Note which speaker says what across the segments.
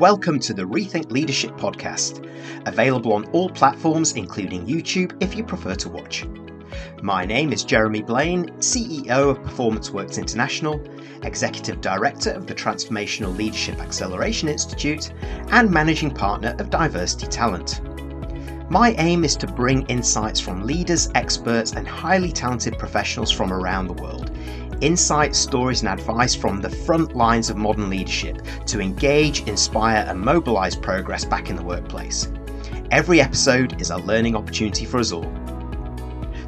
Speaker 1: welcome to the Rethink Leadership podcast, available on all platforms including YouTube if you prefer to watch. My name is Jeremy Blain, CEO of Performance Works International, Executive Director of the Transformational Leadership Acceleration Institute, and Managing Partner of Diversity Talent. My aim is to bring insights from leaders, experts, and highly talented professionals from around the world. Insights, stories, and advice from the front lines of modern leadership to engage, inspire, and mobilize progress back in the workplace. Every episode is a learning opportunity for us all.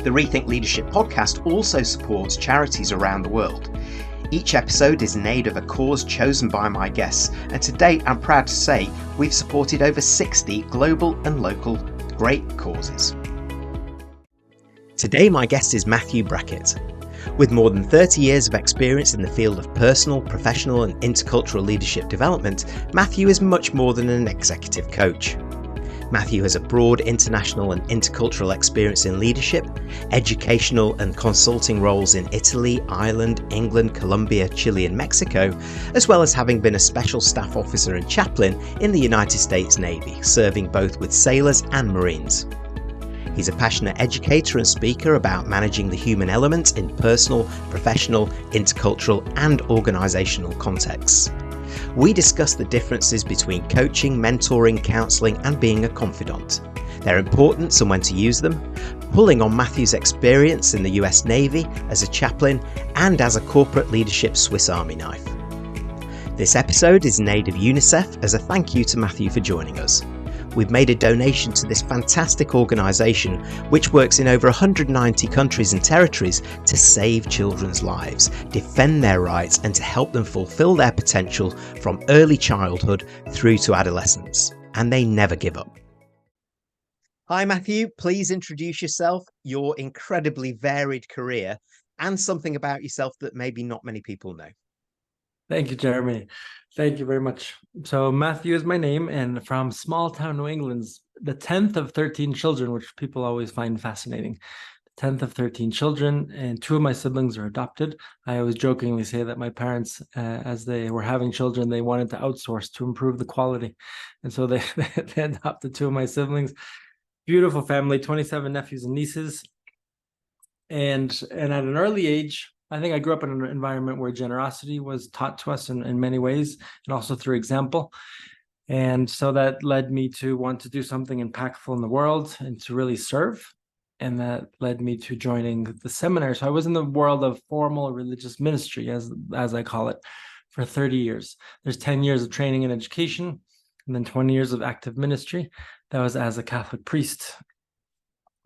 Speaker 1: The Rethink Leadership podcast also supports charities around the world. Each episode is in aid of a cause chosen by my guests, and to date, I'm proud to say we've supported over 60 global and local great causes. Today, my guest is Matthew Brackett. With more than 30 years of experience in the field of personal, professional, and intercultural leadership development, Matthew is much more than an executive coach. Matthew has a broad international and intercultural experience in leadership, educational and consulting roles in Italy, Ireland, England, Colombia, Chile, and Mexico, as well as having been a special staff officer and chaplain in the United States Navy, serving both with sailors and Marines. He's a passionate educator and speaker about managing the human element in personal, professional, intercultural, and organisational contexts. We discuss the differences between coaching, mentoring, counselling, and being a confidant, their importance and when to use them, pulling on Matthew's experience in the US Navy as a chaplain and as a corporate leadership Swiss Army knife. This episode is in aid of UNICEF as a thank you to Matthew for joining us. We've made a donation to this fantastic organisation which works in over 190 countries and territories to save children's lives, defend their rights, and to help them fulfil their potential from early childhood through to adolescence. And they never give up. Hi Matthew, please introduce yourself, your incredibly varied career, and something about yourself that maybe not many people know.
Speaker 2: Thank you, Jeremy. Thank you very much. So Matthew is my name, and from small town New England's the 10th of 13 children, which people always find fascinating. The 10th of 13 children, and 2 of my siblings are adopted. I always jokingly say that my parents, as they were having children, they wanted to outsource to improve the quality. And so they adopted 2 of my siblings. Beautiful family, 27 nephews and nieces. And at an early age, I think I grew up in an environment where generosity was taught to us in many ways, and also through example. And so that led me to want to do something impactful in the world and to really serve. And that led me to joining the seminary. So I was in the world of formal religious ministry, as I call it, for 30 years. There's 10 years of training and education, and then 20 years of active ministry. That was as a Catholic priest.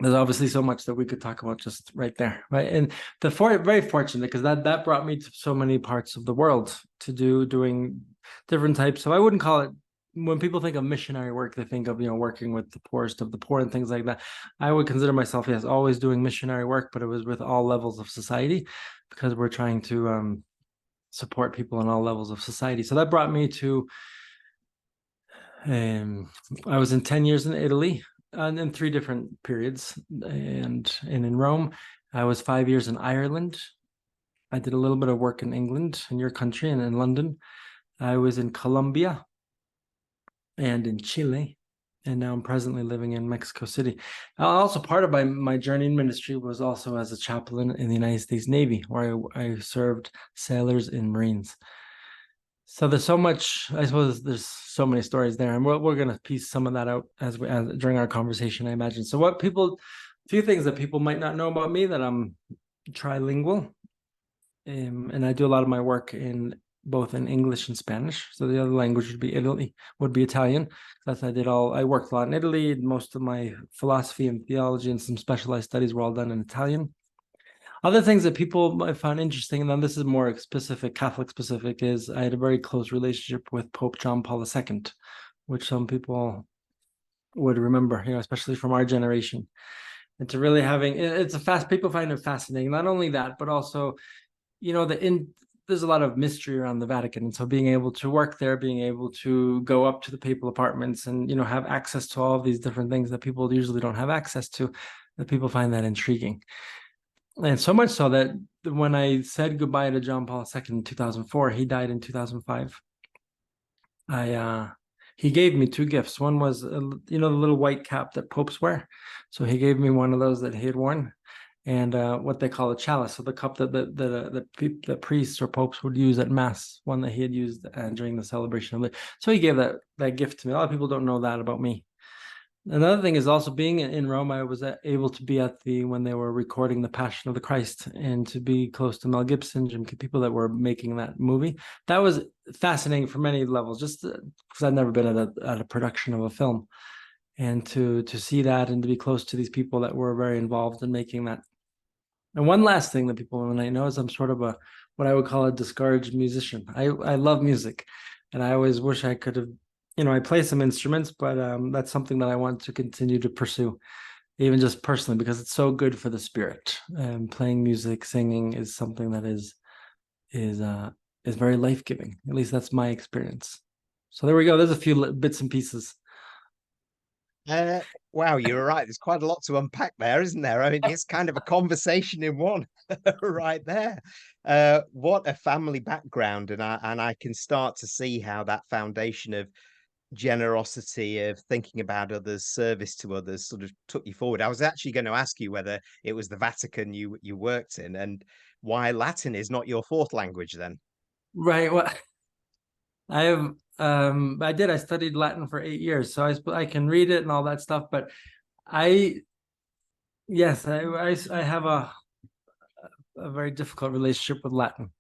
Speaker 2: There's obviously so much that we could talk about just right there, right? And very fortunate because that brought me to so many parts of the world to doing different types. So I wouldn't call it, when people think of missionary work, they think of, working with the poorest of the poor and things like that. I would consider myself, yes, always doing missionary work, but it was with all levels of society because we're trying to support people in all levels of society. So that brought me to, I was in 10 years in Italy. And in 3 different periods, and in Rome. I was 5 years in Ireland. I did a little bit of work in England, in your country, and in London. I was in Colombia and in Chile, and now I'm presently living in Mexico City. Also, part of my journey in ministry was also as a chaplain in the United States Navy, where I served sailors and Marines. So there's so much, I suppose there's so many stories there, and we're going to piece some of that out as during our conversation, I imagine. So a few things that people might not know about me, that I'm trilingual, and I do a lot of my work both in English and Spanish. So the other language would be Italian. I worked a lot in Italy. Most of my philosophy and theology and some specialized studies were all done in Italian. Other things that people might find interesting, and then this is more specific, Catholic specific, is I had a very close relationship with Pope John Paul II, which some people would remember, especially from our generation. And to really people find it fascinating. Not only that, but also, there's a lot of mystery around the Vatican. And so being able to work there, being able to go up to the papal apartments and, have access to all of these different things that people usually don't have access to, that people find that intriguing. And so much so that when I said goodbye to John Paul II in 2004, he died in 2005. he gave me two gifts. One was, the little white cap that popes wear. So he gave me one of those that he had worn, and what they call a chalice, so the cup that priests or popes would use at mass, one that he had used during the celebration of it. So he gave that gift to me. A lot of people don't know that about me. Another thing is also being in Rome. I was able to be at when they were recording the Passion of the Christ, and to be close to Mel Gibson and people that were making that movie. That was fascinating for many levels, just because I'd never been at a production of a film, and to see that and to be close to these people that were very involved in making that. And one last thing that people might know is I'm sort of what I would call a discouraged musician. I love music, and I always wish I could have. I play some instruments, but that's something that I want to continue to pursue, even just personally, because it's so good for the spirit. Playing music, singing is something that is very life-giving. At least that's my experience. So there we go. There's a few bits and pieces.
Speaker 1: Wow, you're right. There's quite a lot to unpack there, isn't there? I mean, it's kind of a conversation in one right there. What a family background, and I can start to see how that foundation of generosity, of thinking about others, service to others, sort of took you forward. I was actually going to ask you whether it was the Vatican you worked in, and why Latin is not your fourth language then.
Speaker 2: Right. Well, I studied Latin for 8 years, so I can read it and all that stuff. But I yes, I have a very difficult relationship with Latin.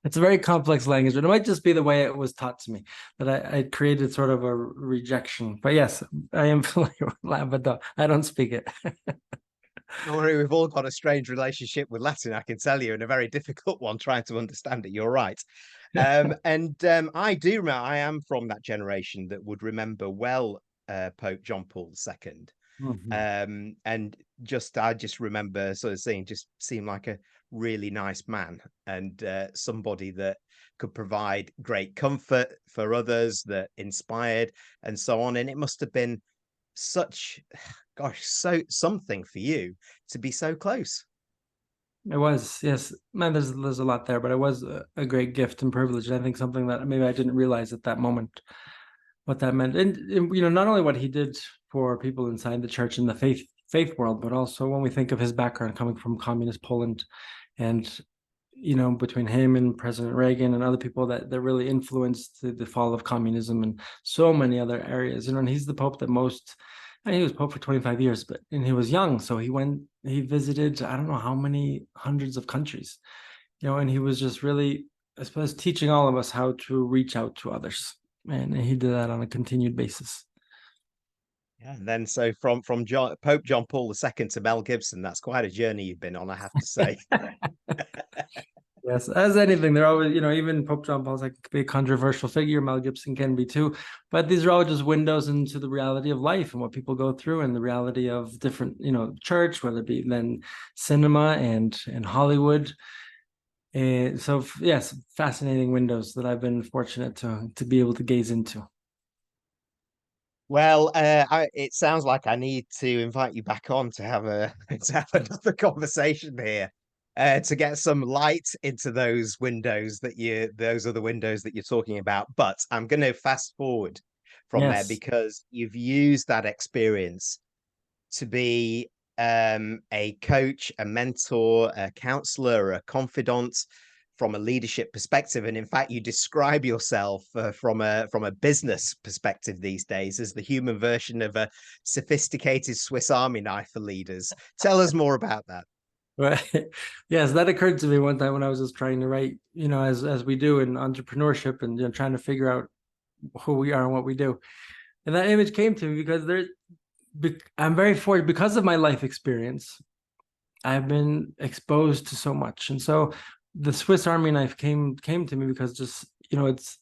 Speaker 2: It's a very complex language, but it might just be the way it was taught to me that I created sort of a rejection. But yes, I am familiar with Latin, but I don't speak it.
Speaker 1: Don't worry, we've all got a strange relationship with Latin, I can tell you, and a very difficult one trying to understand it. You're right. I do remember, I am from that generation that would remember well Pope John Paul II.
Speaker 2: Mhm.
Speaker 1: And I just remember sort of seeing, just seemed like a really nice man, and somebody that could provide great comfort for others, that inspired, and so on. And it must have been such, gosh, so something for you to be so close.
Speaker 2: It was, yes, man. There's a lot there, but it was a great gift and privilege. And I think something that maybe I didn't realize at that moment what that meant, and not only what he did for people inside the church and the faith world, but also when we think of his background coming from communist Poland, and between him and President Reagan and other people that really influenced the fall of communism and so many other areas. And he's the Pope that most. And he was Pope for 25 years, and he was young, so he visited I don't know how many hundreds of countries, and he was just really, I suppose, teaching all of us how to reach out to others, and he did that on a continued basis.
Speaker 1: Yeah, and then so from Pope John Paul II to Mel Gibson, that's quite a journey you've been on, I have to say.
Speaker 2: Yes, as anything, they're always, even Pope John Paul's like be a controversial figure. Mel Gibson can be too, but these are all just windows into the reality of life and what people go through, and the reality of different, church, whether it be then cinema and Hollywood. And so, yes, fascinating windows that I've been fortunate to be able to gaze into.
Speaker 1: Well, it sounds like I need to invite you back on to have to have another conversation here, to get some light into those other windows that you're talking about. But I'm going to fast forward from there,
Speaker 2: Yes.
Speaker 1: because you've used that experience to be a coach, a mentor, a counselor, a confidant from a leadership perspective. And in fact, you describe yourself from a business perspective these days as the human version of a sophisticated Swiss Army knife for leaders. Tell us more about that.
Speaker 2: Right. Yes, that occurred to me one time when I was just trying to write, as we do in entrepreneurship, and trying to figure out who we are and what we do. And that image came to me because I'm very fortunate because of my life experience. I've been exposed to so much, and so the Swiss Army knife came to me because just it's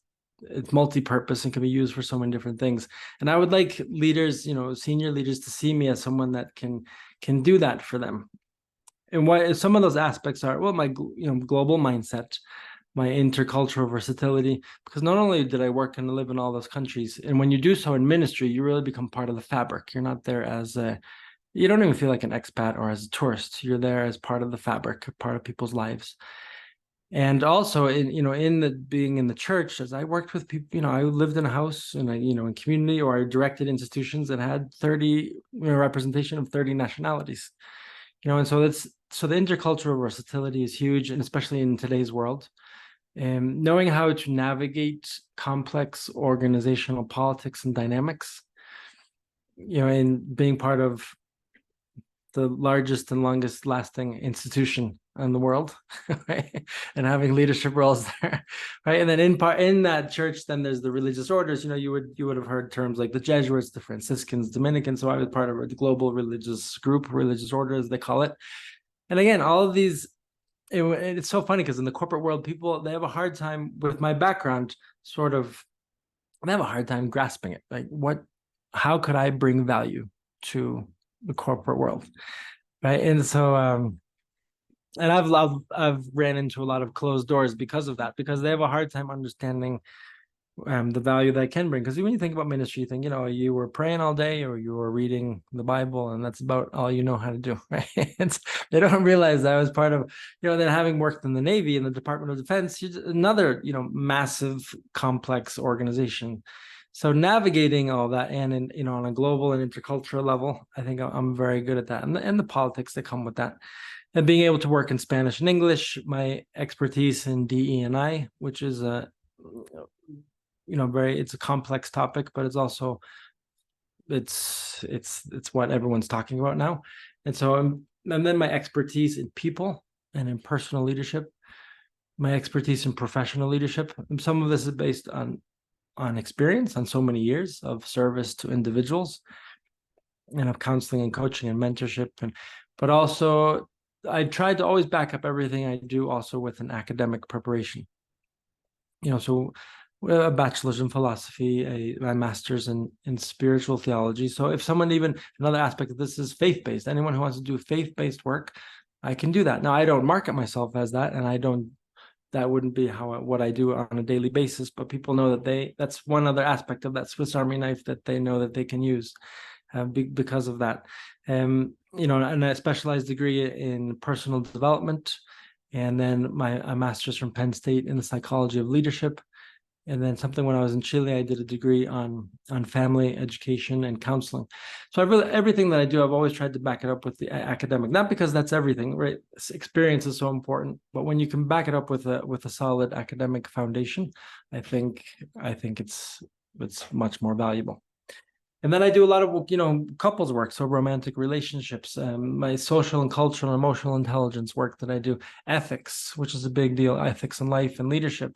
Speaker 2: multi-purpose and can be used for so many different things. And I would like leaders, senior leaders, to see me as someone that can do that for them. And what some of those aspects are, well, my global mindset, my intercultural versatility, because not only did I work and live in all those countries, and when you do so in ministry, you really become part of the fabric. You're not there you don't even feel like an expat or as a tourist. You're there as part of the fabric, part of people's lives. And also in the being in the church, as I worked with people, I lived in a house and in community, or I directed institutions that had 30 representation of 30 nationalities. And so the intercultural versatility is huge, and especially in today's world. Knowing how to navigate complex organizational politics and dynamics, and being part of the largest and longest lasting institution in the world, right? And having leadership roles there, right? And then in that church, then there's the religious orders. You would have heard terms like the Jesuits, the Franciscans, Dominicans. So I was part of a global religious group, religious order as they call it. And again, all of these, it's so funny because in the corporate world, people, they have a hard time with my background, they have a hard time grasping it. Like, how could I bring value to the corporate world, right? And so and I've ran into a lot of closed doors because of that, because they have a hard time understanding the value that I can bring. Because when you think about ministry, you think, you were praying all day or you were reading the Bible, and that's about all you know how to do, right? They don't realize that I was part of, then having worked in the Navy, in the Department of Defense, another, massive, complex organization. So navigating all that, and on a global and intercultural level, I think I'm very good at that, and the politics that come with that, and being able to work in Spanish and English. My expertise in DE&I, which is it's a complex topic, but it's also it's what everyone's talking about now. And so and then my expertise in people and in personal leadership, my expertise in professional leadership, and some of this is based on experience, on so many years of service to individuals and of counseling and coaching and mentorship. But also I tried to always back up everything I do also with an academic preparation. So a bachelor's in philosophy, a master's in spiritual theology. So if someone, even another aspect of this is faith-based, anyone who wants to do faith-based work, I can do that. Now, I don't market myself as that, and that wouldn't be what I do on a daily basis, but people know that's one other aspect of that Swiss Army knife that they know that they can use because of that. And a specialized degree in personal development, and then a master's from Penn State in the psychology of leadership. And then something when I was in Chile, I did a degree on family education and counseling. So everything that I do, I've always tried to back it up with the academic, not because that's everything, right? Experience is so important, but when you can back it up with a solid academic foundation, I think it's much more valuable. And then I do a lot of, couples work, so romantic relationships, my social and cultural and emotional intelligence work that I do, ethics, which is a big deal, ethics in life and leadership,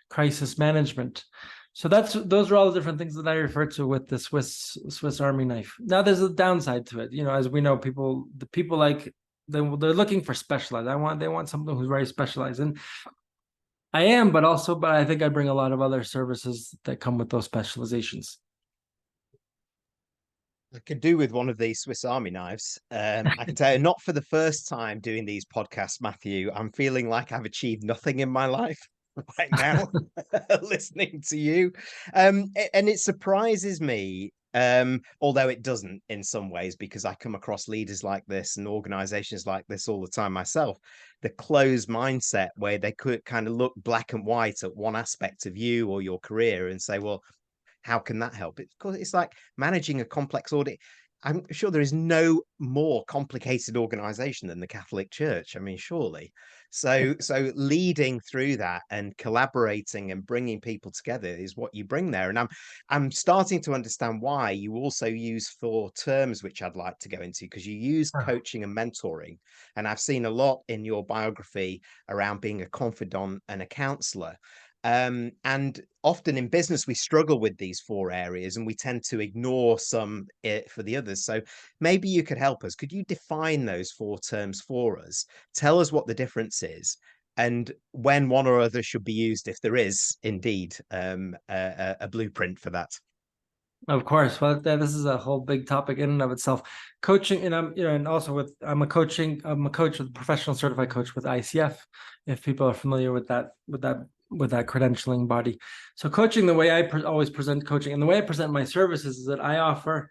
Speaker 2: crisis management. So those are all the different things that I refer to with the Swiss Army knife. Now there's a downside to it, as we know, the people like they're looking for specialized. They want something who's very specialized, and I am, but I think I bring a lot of other services that come with those specializations.
Speaker 1: I could do with one of these Swiss Army knives. I can tell you, not for the first time doing these podcasts, Matthew. I'm feeling like I've achieved nothing in my life right now, listening to you. And it surprises me, although it doesn't in some ways, because I come across leaders like this and organizations like this all the time myself. The closed mindset where they could kind of look black and white at one aspect of you or your career and say, well, how can that help? It's like managing a complex audit. I'm sure there is no more complicated organization than the Catholic Church. I mean, surely. So leading through that and collaborating and bringing people together is what you bring there. And I'm starting to understand why you also use 4 terms, which I'd like to go into, because you use coaching and mentoring. And I've seen a lot in your biography around being a confidant and a counselor. And often in business, we struggle with these 4 areas and we tend to ignore some for the others. So maybe you could help us. Could you define those 4 terms for us? Tell us what the difference is and when one or other should be used, if there is indeed a blueprint for that.
Speaker 2: Of course. Well, this is a whole big topic in and of itself. Coaching, and and also I'm a coach, a professional certified coach with ICF, if people are familiar with that credentialing body. So coaching, the way I always present coaching and the way I present my services is that I offer,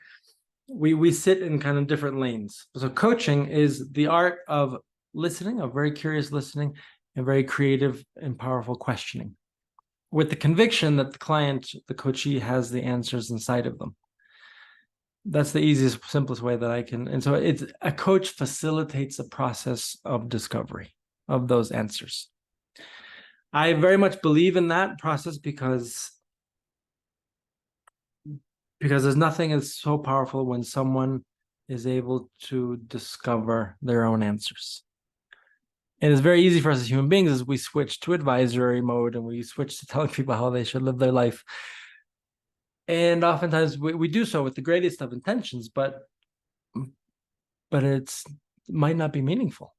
Speaker 2: we sit in kind of different lanes. So coaching is the art of listening, of very curious listening, and very creative and powerful questioning, with the conviction that the client, the coachee, has the answers inside of them. That's the easiest, simplest way that I can. And so it's a coach facilitates a process of discovery of those answers. I very much believe in that process because there's nothing is so powerful when someone is able to discover their own answers. And it's very easy for us as human beings as we switch to advisory mode and we switch to telling people how they should live their life. And oftentimes we do so with the greatest of intentions, but it might not be meaningful.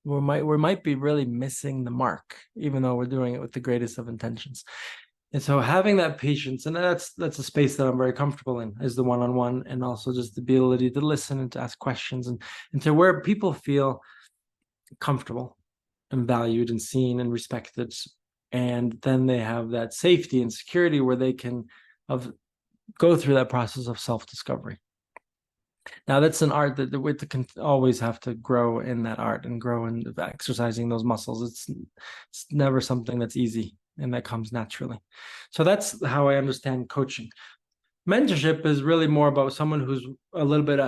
Speaker 2: We might be really missing the mark, even though we're doing it with the greatest of intentions. And so having that patience, and that's a space that I'm very comfortable in, is the one-on-one, and also just the ability to listen and to ask questions, and to where people feel comfortable and valued and seen and respected. And then they have that safety and security where they can go through that process of self-discovery. Now, that's an art that we can always have to grow in that art and grow in exercising those muscles. It's never something that's easy and that comes naturally. So that's how I understand coaching. Mentorship is really more about someone who's a little bit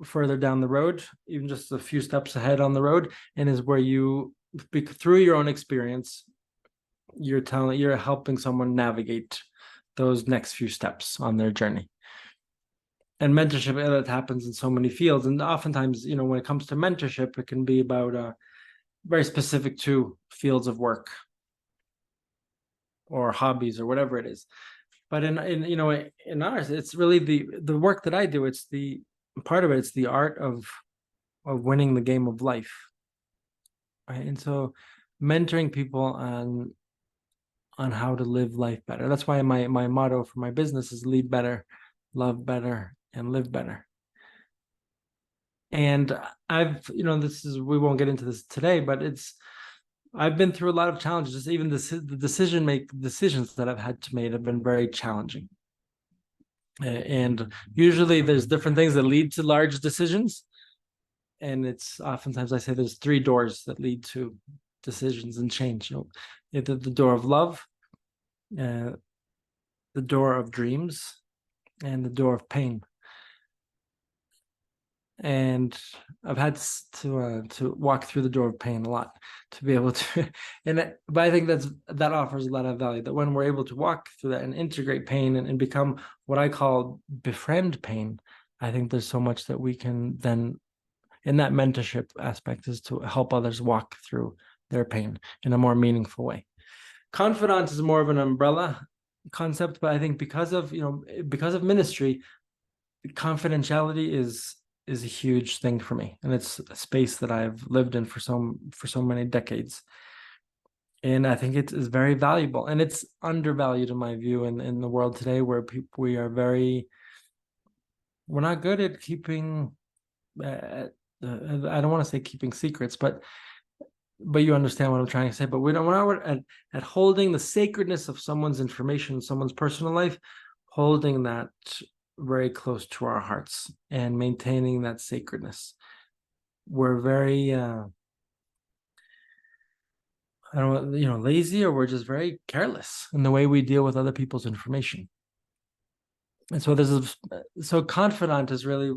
Speaker 2: further down the road, even just a few steps ahead on the road, and is where you, through your own experience, you're helping someone navigate those next few steps on their journey. And mentorship, that happens in so many fields. And oftentimes, when it comes to mentorship, it can be about very specific to fields of work or hobbies or whatever it is. But in ours, it's really the work that I do. It's the part of it. It's the art of winning the game of life, right? And so, mentoring people on how to live life better. That's why my motto for my business is lead better, love better, and live better. And we won't get into this today, but I've been through a lot of challenges. Even the decisions that I've had to make have been very challenging. And usually there's different things that lead to large decisions. And it's oftentimes I say there's 3 doors that lead to decisions and change. The door of love, the door of dreams, and the door of pain. And I've had to walk through the door of pain a lot to be able to, but I think that offers a lot of value, that when we're able to walk through that and integrate pain and become what I call befriend pain, I think there's so much that we can then, in that mentorship aspect, is to help others walk through their pain in a more meaningful way. Confidant is more of an umbrella concept, but I think because of ministry, confidentiality is a huge thing for me, and it's a space that I've lived in for so many decades, and I think it is very valuable, and it's undervalued in my view in the world today, where we're not good at keeping I don't want to say keeping secrets, but you understand what I'm trying to say. But we're not at holding the sacredness of someone's information, someone's personal life, holding that very close to our hearts and maintaining that sacredness. We're very lazy, or we're just very careless in the way we deal with other people's information. And so confidant is really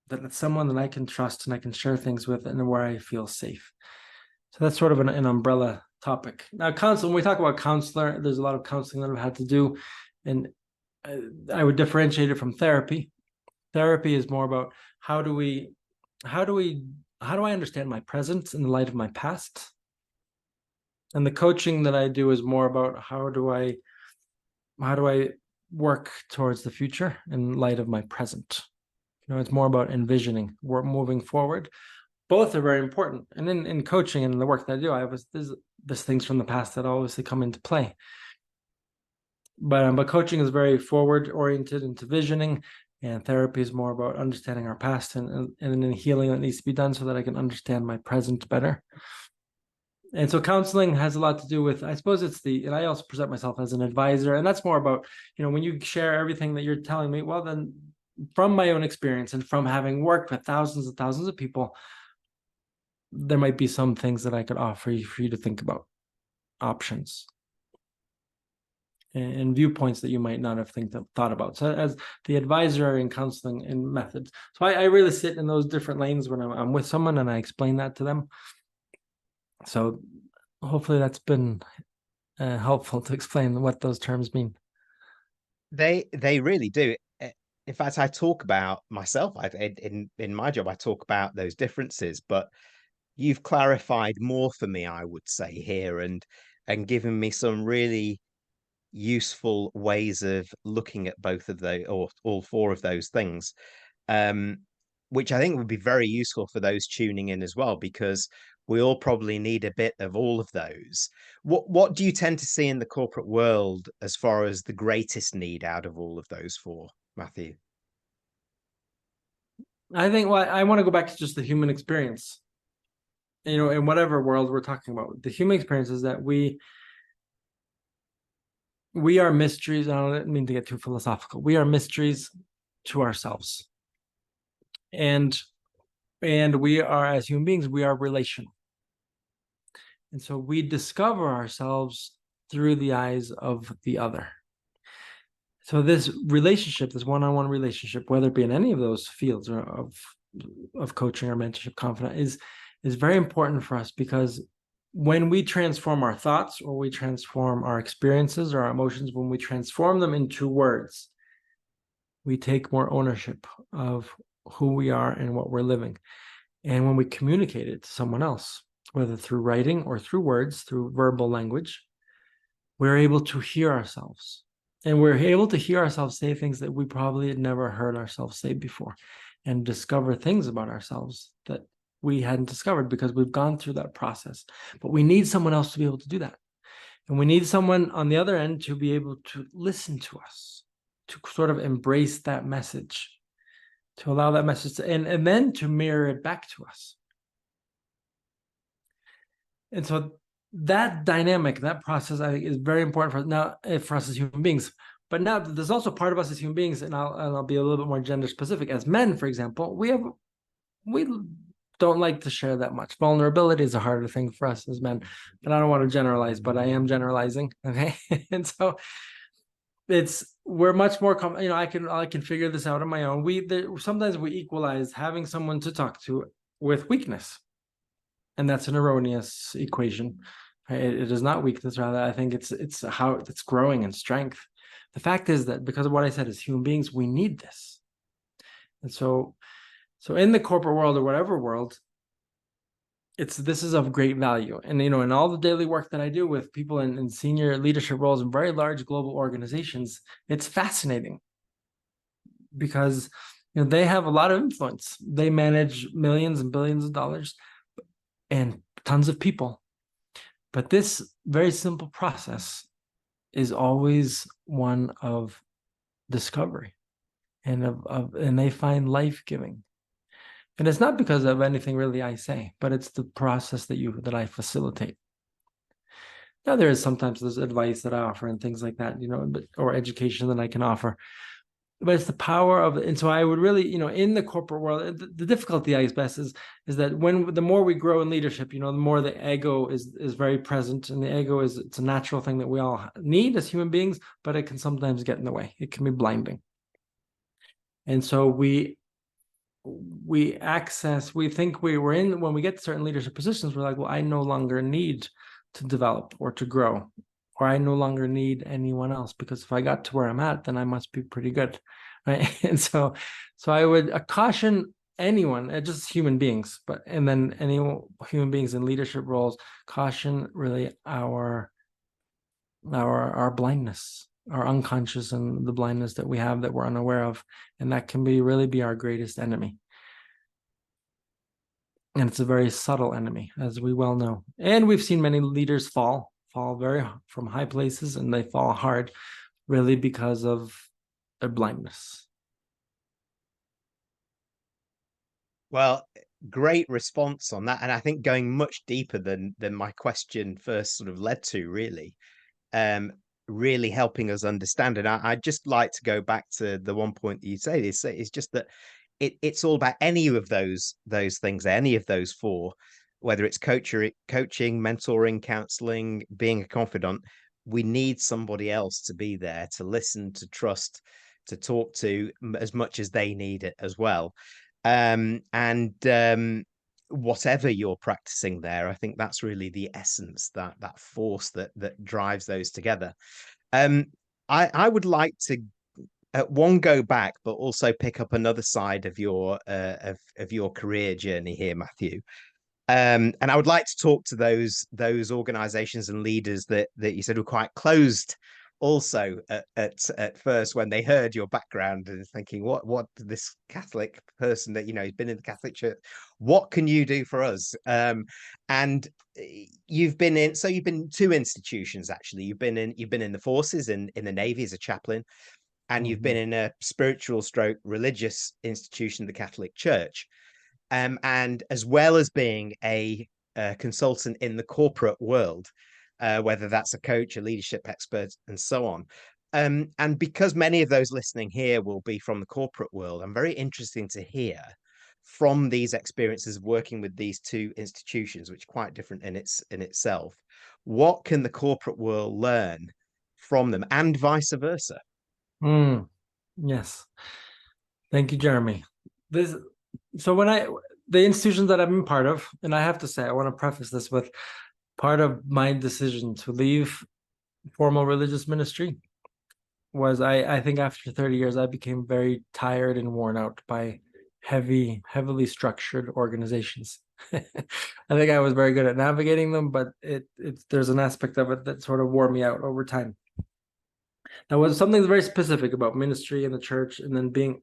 Speaker 2: that it's someone that I can trust and I can share things with, and where I feel safe. So that's sort of an umbrella topic. Now, when we talk about counselor, there's a lot of counseling that I've had to do, and I would differentiate it from therapy. Therapy is more about how do I understand my present in the light of my past, and the coaching that I do is more about how do I work towards the future in light of my present. It's more about envisioning, we're moving forward. Both are very important. And in coaching and the work that I do, there's things from the past that obviously come into play. But coaching is very forward oriented into visioning, and therapy is more about understanding our past and then healing that needs to be done so that I can understand my present better. And so counseling has a lot to do with, I suppose and I also present myself as an advisor, and that's more about, when you share everything that you're telling me, well, then from my own experience and from having worked with thousands and thousands of people, there might be some things that I could offer you for you to think about. options and viewpoints that you might not have thought about. So as the advisor in counseling and methods, so I really sit in those different lanes when I'm with someone and I explain that to them. So hopefully that's been helpful to explain what those terms mean.
Speaker 1: They really do. In fact, I talk about myself. In my job, I talk about those differences, but you've clarified more for me, I would say here, and given me some really useful ways of looking at both of those or all four of those things, um, which I think would be very useful for those tuning in as well, because we all probably need a bit of all of those. What do you tend to see in the corporate world as far as the greatest need out of all of those four, Matthew?
Speaker 2: I think I want to go back to just the human experience. In whatever world we're talking about, the human experience is that we are mysteries. I don't mean to get too philosophical. We are mysteries to ourselves. And we are, as human beings, we are relational. And so we discover ourselves through the eyes of the other. So this relationship, this one-on-one relationship, whether it be in any of those fields or of coaching or mentorship, confidant, is very important for us, because when we transform our thoughts or we transform our experiences or our emotions, when we transform them into words, we take more ownership of who we are and what we're living. And when we communicate it to someone else, whether through writing or through words, through verbal language, we're able to hear ourselves. And we're able to hear ourselves say things that we probably had never heard ourselves say before, and discover things about ourselves that we hadn't discovered because we've gone through that process. But we need someone else to be able to do that. And we need someone on the other end to be able to listen to us, to sort of embrace that message, to allow that message to, and then to mirror it back to us. And so that dynamic, that process, I think, is very important for us as human beings. But now there's also part of us as human beings, and I'll be a little bit more gender specific. As men, for example, we don't like to share that much. Vulnerability is a harder thing for us as men, but I don't want to generalize, but I am generalizing. Okay. And so we're much more, I can figure this out on my own. Sometimes we equalize having someone to talk to with weakness. And that's an erroneous equation. It is not weakness. Rather, I think it's how it's growing in strength. The fact is that because of what I said, as human beings, we need this. And so in the corporate world or whatever world, this is of great value. And, in all the daily work that I do with people in senior leadership roles in very large global organizations, it's fascinating because, they have a lot of influence. They manage millions and billions of dollars and tons of people. But this very simple process is always one of discovery and and they find life-giving. And it's not because of anything really I say, but it's the process that I facilitate. Now, there's advice that I offer and things like that, or education that I can offer. But it's the power of it. And so I would really, in the corporate world, the difficulty, I guess, is that the more we grow in leadership, the more the ego is very present. And the ego it's a natural thing that we all need as human beings, but it can sometimes get in the way. It can be blinding. And so we think when we get to certain leadership positions, we're like, well, I no longer need to develop or to grow, or I no longer need anyone else, because if I got to where I'm at, then I must be pretty good, right? And so I would caution anyone, just human beings, and then any human beings in leadership roles, caution really our blindness, our unconscious, and the blindness that we have that we're unaware of, and that can really be our greatest enemy. And it's a very subtle enemy, as we well know. And we've seen many leaders fall from high places, and they fall hard really because of their blindness.
Speaker 1: Well, great response on that. And I think going much deeper than my question first sort of led to, really. Really helping us understand. And I'd just like to go back to the one point that you say, it's just that it's all about any of those things, any of those four. whether it's coaching, mentoring, counselling, being a confidant, we need somebody else to be there to listen, to trust, to talk to as much as they need it as well. And whatever you're practicing there, I think that's really the essence, that force that drives those together. Um, I would like to one go back, but also pick up another side of your career journey here, Matthew. And I would like to talk to those organizations and leaders that you said were quite closed also at first when they heard your background and thinking, what this Catholic person that has been in the Catholic Church, what can you do for us? And you've been two institutions actually. You've been in the forces, in the Navy as a chaplain, and you've been in a spiritual stroke religious institution, the Catholic Church. And as well as being a consultant in the corporate world, whether that's a coach, a leadership expert, and so on. And because many of those listening here will be from the corporate world, I'm very interested to hear from these experiences of working with these two institutions, which are quite different in itself. What can the corporate world learn from them, and vice versa?
Speaker 2: Yes. Thank you, Jeremy. So the institutions that I've been part of, and I have to say, I want to preface this with part of my decision to leave formal religious ministry was I think after 30 years, I became very tired and worn out by heavily structured organizations. I think I was very good at navigating them, but there's an aspect of it that sort of wore me out over time. That was something very specific about ministry and the church, and then being,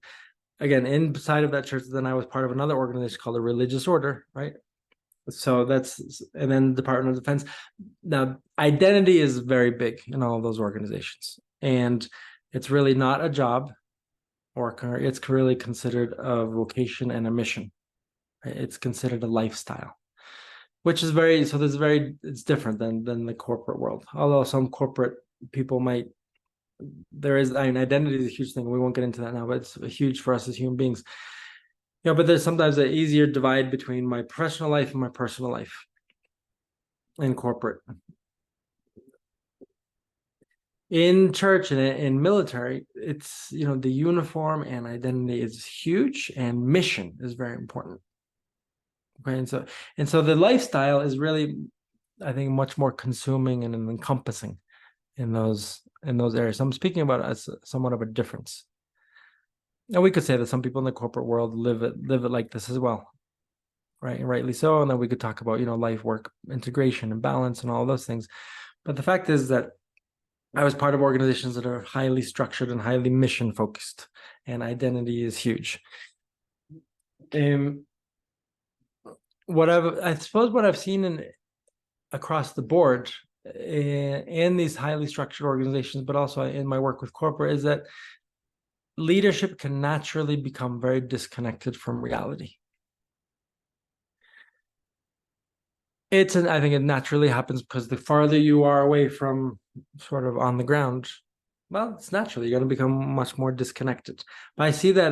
Speaker 2: again, inside of that church, then I was part of another organization called a religious order, right? So and then Department of Defense. Now, identity is very big in all of those organizations, and it's really not a job, or it's really considered a vocation and a mission. Right? It's considered a lifestyle, which is it's different than the corporate world. Although some corporate people might. Identity is a huge thing. We won't get into that now, but it's huge for us as human beings. But there's sometimes an easier divide between my professional life and my personal life in corporate. In church and in military, it's, the uniform and identity is huge, and mission is very important. Okay, and so the lifestyle is really, I think, much more consuming and encompassing in those areas. So I'm speaking about it as somewhat of a difference. And we could say that some people in the corporate world live it like this as well, right? And rightly so. And then we could talk about, life work integration and balance and all those things. But the fact is that I was part of organizations that are highly structured and highly mission focused, and identity is huge. What I've seen across the board in these highly structured organizations, but also in my work with corporate, is that leadership can naturally become very disconnected from reality. I think it naturally happens because the farther you are away from sort of on the ground, well, it's naturally you're going to become much more disconnected. But I see that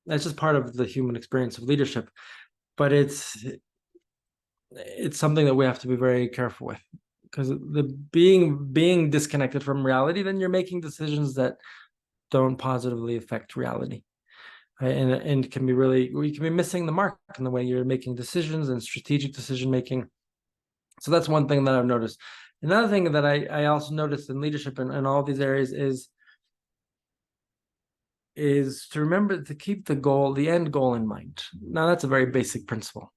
Speaker 2: that's just part of the human experience of leadership. But it's something that we have to be very careful with, because being disconnected from reality, then you're making decisions that don't positively affect reality. Right? And can be we can be missing the mark in the way you're making decisions and strategic decision making. So that's one thing that I've noticed. Another thing that I also noticed in leadership in all these areas is to remember to keep the end goal in mind. Now, that's a very basic principle,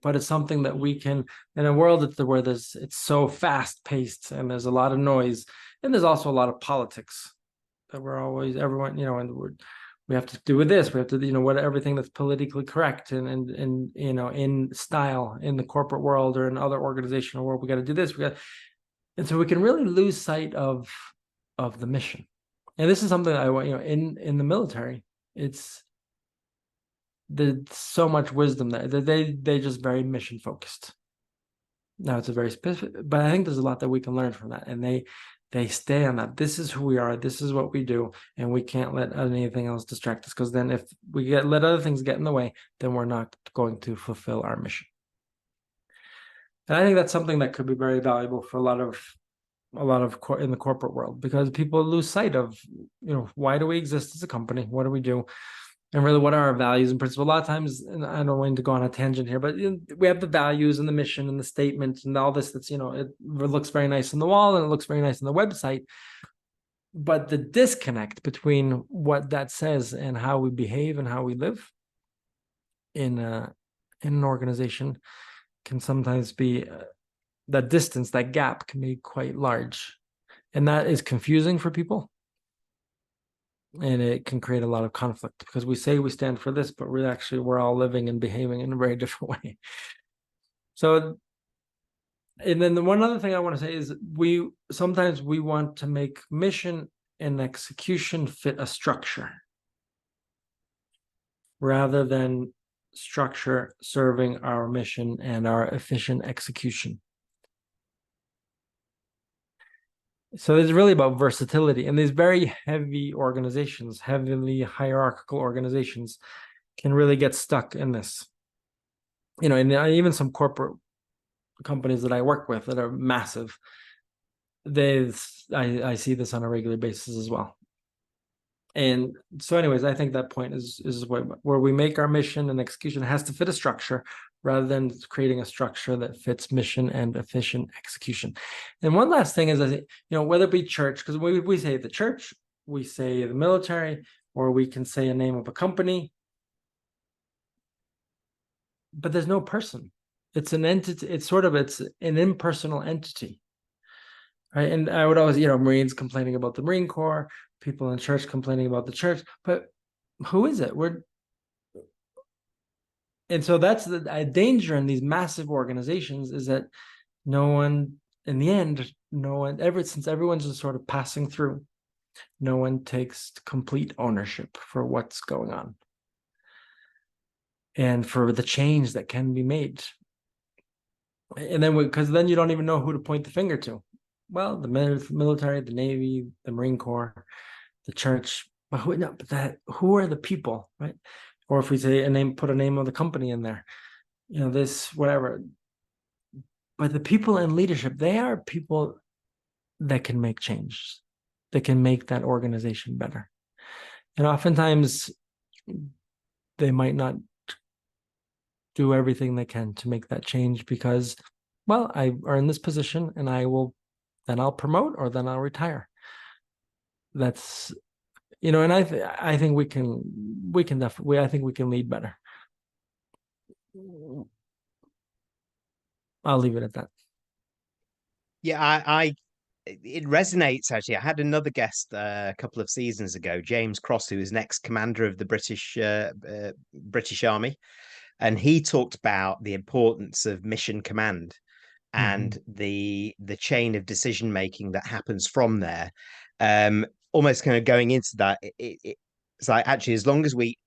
Speaker 2: but it's something that we can, in a world where it's so fast paced and there's a lot of noise, and there's also a lot of politics that everyone, and we have to do with this, we have to, everything that's politically correct and in style in the corporate world or in other organizational world, we got to do this, and so we can really lose sight of the mission. And this is something that I want, in the military, there's so much wisdom there. They just very mission focused. Now it's a very specific, but I think there's a lot that we can learn from that. And they stay on that. This is who we are. This is what we do, and we can't let anything else distract us. Because then, if we let other things get in the way, then we're not going to fulfill our mission. And I think that's something that could be very valuable for in the corporate world, because people lose sight of, why do we exist as a company? What do we do? And really, what are our values and principles? A lot of times, and I don't want to go on a tangent here, but we have the values and the mission and the statement and all this that's, it looks very nice on the wall and it looks very nice on the website. But the disconnect between what that says and how we behave and how we live in an organization can sometimes be that distance, that gap can be quite large. And that is confusing for people. And it can create a lot of conflict because we say we stand for this, but we're all living and behaving in a very different way. So, and then the one other thing I want to say is sometimes we want to make mission and execution fit a structure rather than structure serving our mission and our efficient execution. So it's really about versatility, and these very heavy organizations, heavily hierarchical organizations, can really get stuck in this. And even some corporate companies that I work with that are massive, I see this on a regular basis as well. And so anyways, I think that point is where we make our mission and execution has to fit a structure rather than creating a structure that fits mission and efficient execution. And one last thing is, whether it be church, because we say the church, we say the military, or we can say a name of a company, but there's no person. It's an entity. It's an impersonal entity. Right. And I would always, Marines complaining about the Marine Corps, people in church complaining about the church, but who is it? And so that's the danger in these massive organizations, is that no one, in the end, since everyone's just sort of passing through, no one takes complete ownership for what's going on and for the change that can be made. And then, because then you don't even know who to point the finger to. Well, the military, the Navy, the Marine Corps, the church, but who are the people, right? Or if we say put a name of the company in there, this, whatever. But the people in leadership, they are people that can make change, that can make that organization better. And oftentimes they might not do everything they can to make that change because, well, I are in this position and then I'll promote or then I'll retire. That's, and I think we can definitely, I think we can lead better. I'll leave it at that.
Speaker 1: Yeah, it resonates actually. I had another guest a couple of seasons ago, James Cross, who is an ex-commander of the British Army, and he talked about the importance of mission command and the chain of decision making that happens from there. Almost kind of going into that, it's like actually as long as we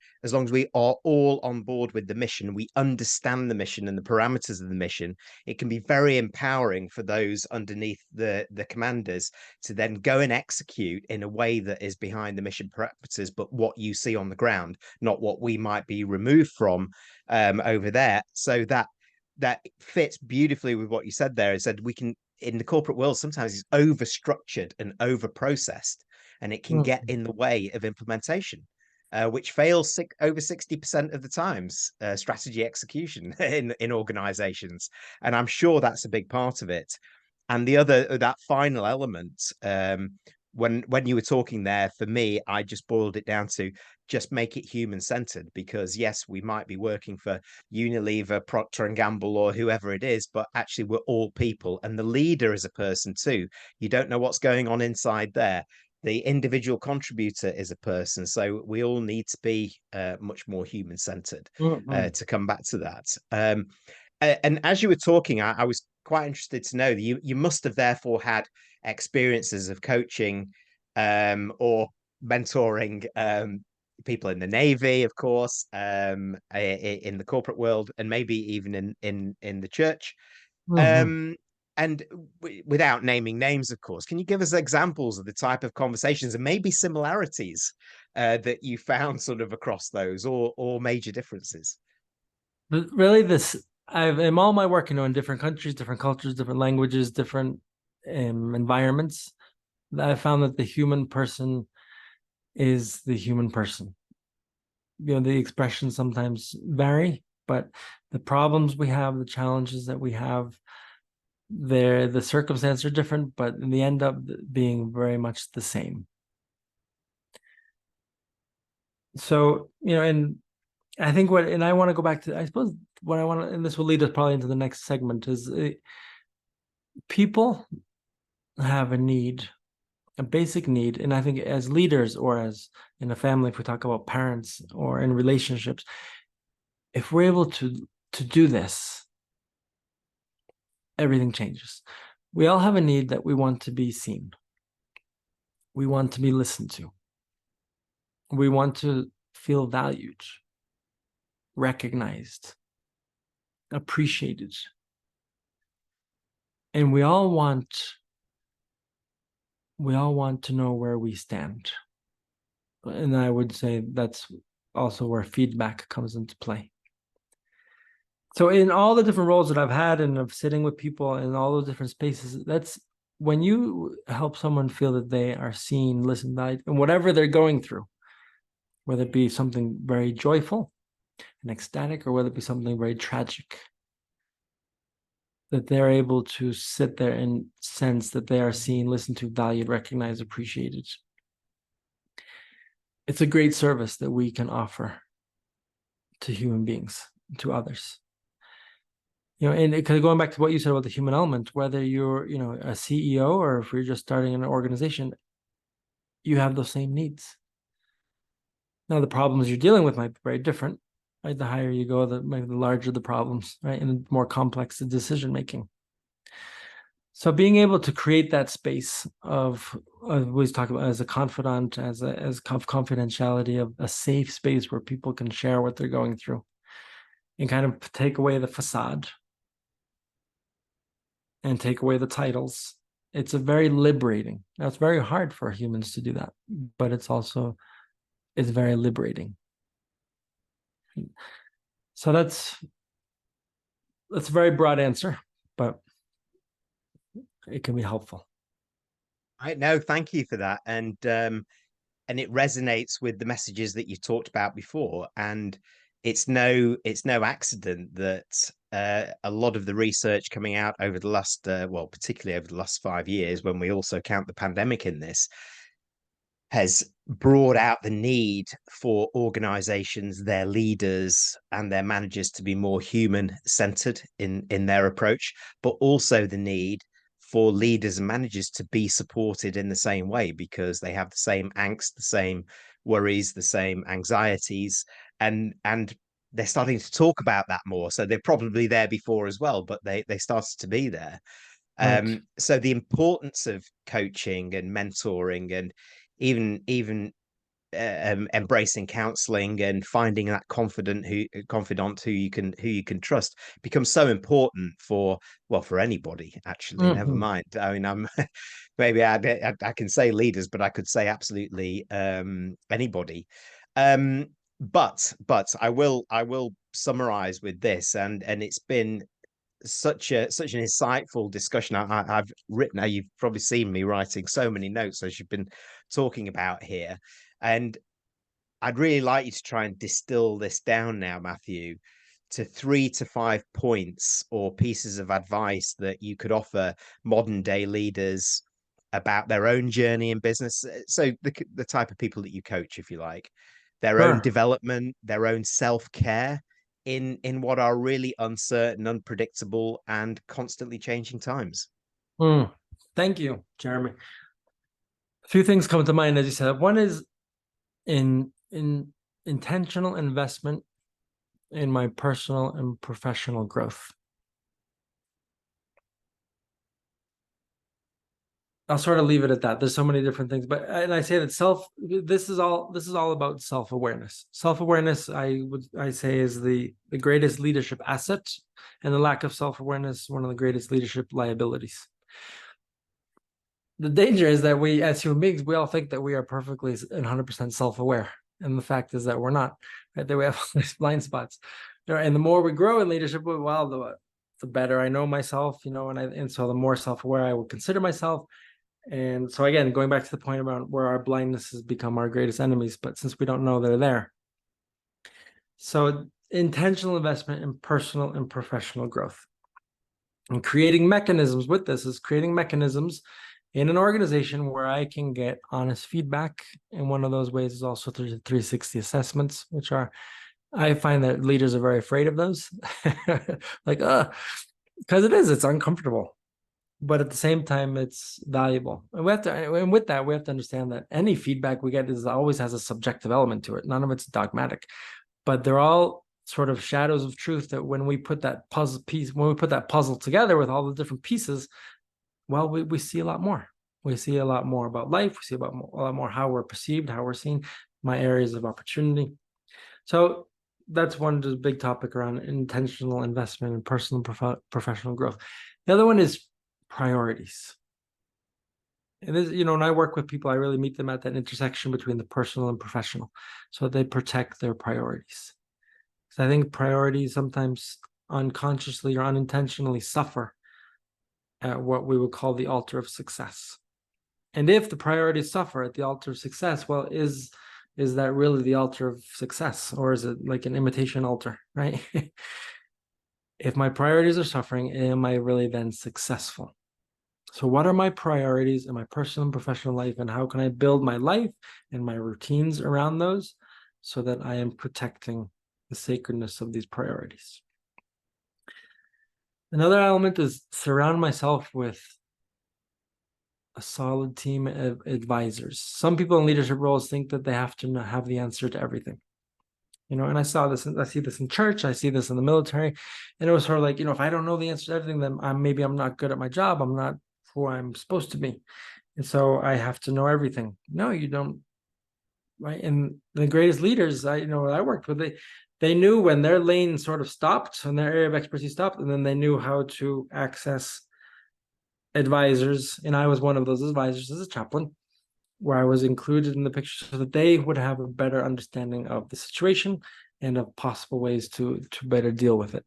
Speaker 1: are all on board with the mission, we understand the mission and the parameters of the mission, it can be very empowering for those underneath the commanders to then go and execute in a way that is behind the mission parameters, but what you see on the ground, not what we might be removed from over there. So that fits beautifully with what you said there. It said we can, in the corporate world, sometimes it's over structured and over processed, and it can get in the way of implementation, which fails over 60% of the times, strategy execution in organizations. And I'm sure that's a big part of it. And that final element, when you were talking there, for me, I just boiled it down to just make it human centered, because yes, we might be working for Unilever, Procter and Gamble, or whoever it is, but actually we're all people, and the leader is a person too. You don't know what's going on inside there. The individual contributor is a person, so we all need to be much more human centered. To come back to that, and as you were talking, I was quite interested to know that you must have therefore had experiences of coaching or mentoring people in the Navy, of course, in the corporate world, and maybe even in the church. And without naming names, of course, can you give us examples of the type of conversations and maybe similarities that you found sort of across those, or major differences?
Speaker 2: But really, in all my work, in different countries, different cultures, different languages, different environments, I found that the human person is the human person. The expressions sometimes vary, but the problems we have, the challenges that we have, the circumstances are different, but in the end up being very much the same. So, and I think I want to go back to, I suppose what I want to, and this will lead us probably into the next segment, is people have a need, a basic need. And I think as leaders, or as in a family, if we talk about parents or in relationships, if we're able to do this, everything changes. We all have a need that we want to be seen. We want to be listened to. We want to feel valued, recognized, appreciated. And we all want to know where we stand. And I would say that's also where feedback comes into play. So in all the different roles that I've had, and of sitting with people in all those different spaces, that's when you help someone feel that they are seen, listened to, and whatever they're going through, whether it be something very joyful and ecstatic, or whether it be something very tragic, that they're able to sit there and sense that they are seen, listened to, valued, recognized, appreciated. It's a great service that we can offer to human beings, to others. And going back to what you said about the human element, whether you're, a CEO or if you're just starting an organization, you have those same needs. Now, the problems you're dealing with might be very different, right? The higher you go, the larger the problems, right? And the more complex the decision making. So being able to create that space of I always talk about as a confidant, as confidentiality, of a safe space where people can share what they're going through, and kind of take away the facade and take away the titles. It's a very liberating. Now, it's very hard for humans to do that, but it's very liberating. So that's a very broad answer, but it can be helpful.
Speaker 1: Right. No, thank you for that. And it resonates with the messages that you talked about before. And it's no accident that a lot of the research coming out over the last, particularly over the last 5 years, when we also count the pandemic in this, has brought out the need for organizations, their leaders and their managers to be more human centered in their approach, but also the need for leaders and managers to be supported in the same way, because they have the same angst, the same worries, the same anxieties, and they're starting to talk about that more. So they're probably there before as well, but they started to be there.
Speaker 2: Right.
Speaker 1: So the importance of coaching and mentoring, and even embracing counselling and finding that confidant who you can trust becomes so important for anybody, actually. Never
Speaker 2: Mm-hmm.
Speaker 1: mind, I mean, I'm maybe I can say leaders, but I could say absolutely anybody. But I will summarize with this, and it's been such an insightful discussion. I've written, you've probably seen me writing so many notes as you've been talking about here, and I'd really like you to try and distill this down now, Matthew, to 3 to 5 points or pieces of advice that you could offer modern day leaders about their own journey in business. So the type of people that you coach, if you like, their own
Speaker 2: Sure.
Speaker 1: development, their own self-care in what are really uncertain, unpredictable, and constantly changing times.
Speaker 2: Thank you, Jeremy. A few things come to mind, as you said. One is in intentional investment in my personal and professional growth. I'll sort of leave it at that. There's so many different things, but I say that this is all about self-awareness. Self-awareness, I say, is the greatest leadership asset, and the lack of self-awareness, one of the greatest leadership liabilities. The danger is that we, as human beings, we all think that we are perfectly and 100% self-aware, and the fact is that we're not. Right? That we have these blind spots. and the more we grow in leadership, well, the better I know myself, and so the more self-aware I would consider myself. And so again, going back to the point about where our blindnesses become our greatest enemies, but since we don't know they're there. So intentional investment in personal and professional growth. And creating mechanisms with this is creating mechanisms in an organization where I can get honest feedback. And one of those ways is also through the 360 assessments, which I find that leaders are very afraid of those. Like, because it's uncomfortable. But at the same time, it's valuable. And with that, we have to understand that any feedback we get always has a subjective element to it. None of it's dogmatic, but they're all sort of shadows of truth that when we put that puzzle together with all the different pieces, well, we see a lot more. We see a lot more about life. We see a lot more how we're perceived, how we're seen, my areas of opportunity. So that's one big topic around intentional investment in personal and professional growth. The other one is priorities. And this, when I work with people, I really meet them at that intersection between the personal and professional, so they protect their priorities. So I think priorities sometimes unconsciously or unintentionally suffer at what we would call the altar of success. And if the priorities suffer at the altar of success, well, is that really the altar of success, or is it like an imitation altar, right? If my priorities are suffering, am I really then successful? So what are my priorities in my personal and professional life, and how can I build my life and my routines around those so that I am protecting the sacredness of these priorities? Another element is surround myself with a solid team of advisors. Some people in leadership roles think that they have to have the answer to everything. And I see this in church, I see this in the military, and it was sort of like, if I don't know the answer to everything, then maybe I'm not good at my job. I'm not who I'm supposed to be. And so I have to know everything. No, you don't. Right. And the greatest leaders I worked with, they knew when their lane sort of stopped and their area of expertise stopped, and then they knew how to access advisors. And I was one of those advisors as a chaplain, where I was included in the picture so that they would have a better understanding of the situation and of possible ways to better deal with it.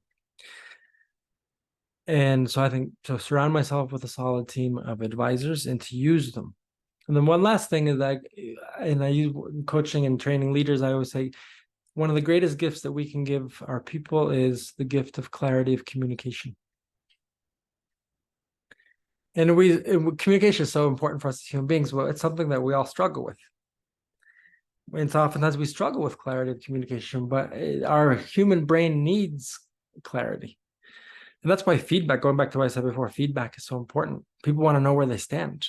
Speaker 2: And so I think to surround myself with a solid team of advisors and to use them. And then one last thing is that, and I use coaching and training leaders, I always say one of the greatest gifts that we can give our people is the gift of clarity of communication. And communication is so important for us as human beings. Well, it's something that we all struggle with. And so oftentimes we struggle with clarity of communication, but our human brain needs clarity. And that's why feedback, going back to what I said before, feedback is so important. People want to know where they stand.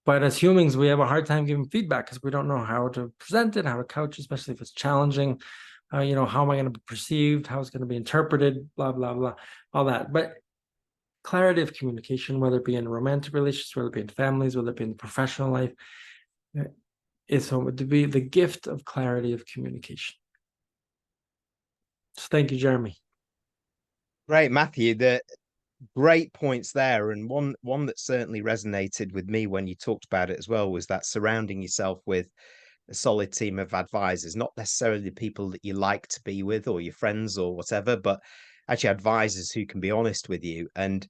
Speaker 2: But as humans, we have a hard time giving feedback because we don't know how to present it, how to couch, especially if it's challenging. How am I going to be perceived? How it's going to be interpreted? Blah, blah, blah, all that. But clarity of communication, whether it be in romantic relationships, whether it be in families, whether it be in professional life, is so to be the gift of clarity of communication. So thank you, Jeremy.
Speaker 1: Great, Matthew. The great points there, and one that certainly resonated with me when you talked about it as well was that surrounding yourself with a solid team of advisors, not necessarily the people that you like to be with or your friends or whatever, but actually advisors who can be honest with you. And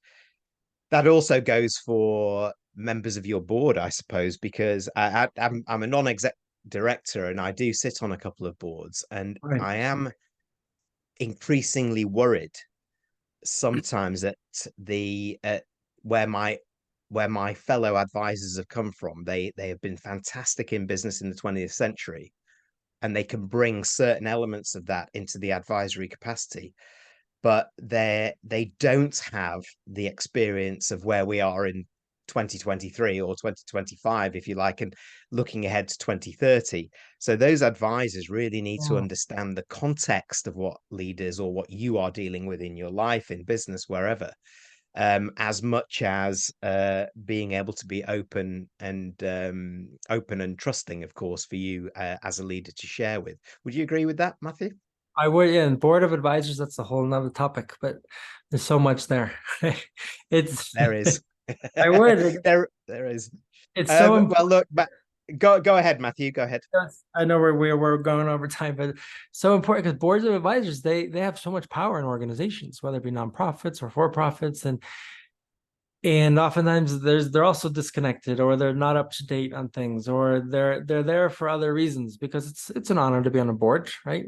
Speaker 1: that also goes for members of your board, I suppose, because I'm a non-exec director and I do sit on a couple of boards, and
Speaker 2: Right.
Speaker 1: I am increasingly worried sometimes at the where my fellow advisors have come from. They have been fantastic in business in the 20th century, and they can bring certain elements of that into the advisory capacity, but they don't have the experience of where we are in 2023 or 2025, if you like, and looking ahead to 2030. So those advisors really need to understand the context of what leaders or what you are dealing with in your life, in business, wherever, as much as being able to be open and trusting, of course, for you as a leader to share with. Would you agree with that, Matthew?
Speaker 2: I would, yeah, and board of advisors, that's a whole nother topic, but there's so much there.
Speaker 1: There is.
Speaker 2: I would.
Speaker 1: There is.
Speaker 2: It's so
Speaker 1: Well,
Speaker 2: important.
Speaker 1: look, Go ahead, Matthew. Go ahead.
Speaker 2: Yes, I know we're going over time, but so important because boards of advisors they have so much power in organizations, whether it be nonprofits or for profits, and oftentimes they're also disconnected, or they're not up to date on things, or they're there for other reasons, because it's an honor to be on a board, right?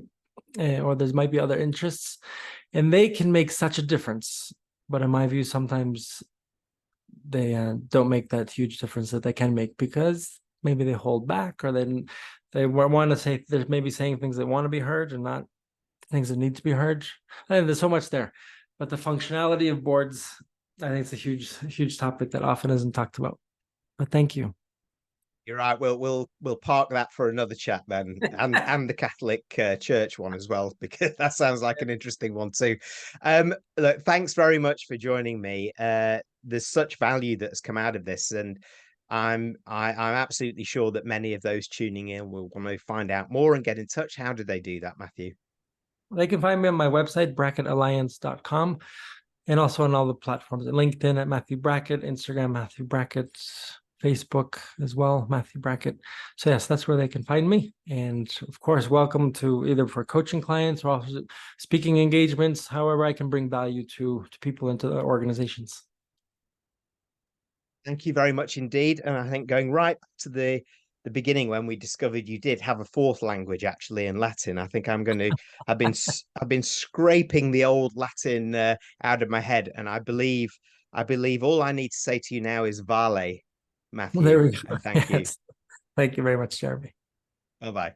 Speaker 2: Or there might be other interests, and they can make such a difference. But in my view, sometimes they don't make that huge difference that they can make, because maybe they hold back, or they want to say, they're maybe saying things that want to be heard and not things that need to be heard. I think there's so much there, but the functionality of boards, I think it's a huge topic that often isn't talked about. But thank you.
Speaker 1: You're right. We'll park that for another chat then, and the Catholic Church one as well, because that sounds like an interesting one too. Look, thanks very much for joining me. There's such value that has come out of this, and I'm absolutely sure that many of those tuning in will want to find out more and get in touch. How do they do that, Matthew?
Speaker 2: They can find me on my website, bracketalliance.com, and also on all the platforms, LinkedIn at Matthew Brackett, Instagram Matthew Brackett, Facebook as well, Matthew Brackett. So yes, that's where they can find me. And of course, welcome to either for coaching clients or also speaking engagements, however I can bring value to people into the organizations.
Speaker 1: Thank you very much indeed. And I think going right back to the beginning, when we discovered you did have a fourth language actually in Latin, I think I've been scraping the old Latin out of my head, and I believe all I need to say to you now is vale,
Speaker 2: Well, there
Speaker 1: Matthew,
Speaker 2: we go.
Speaker 1: and thank you.
Speaker 2: Yes. Thank you very much, Jeremy.
Speaker 1: Bye-bye.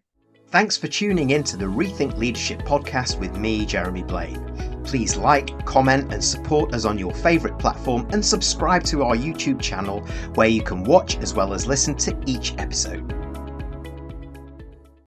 Speaker 1: Thanks for tuning in to the Rethink Leadership podcast with me, Jeremy Blain. Please like, comment, and support us on your favourite platform, and subscribe to our YouTube channel, where you can watch as well as listen to each episode.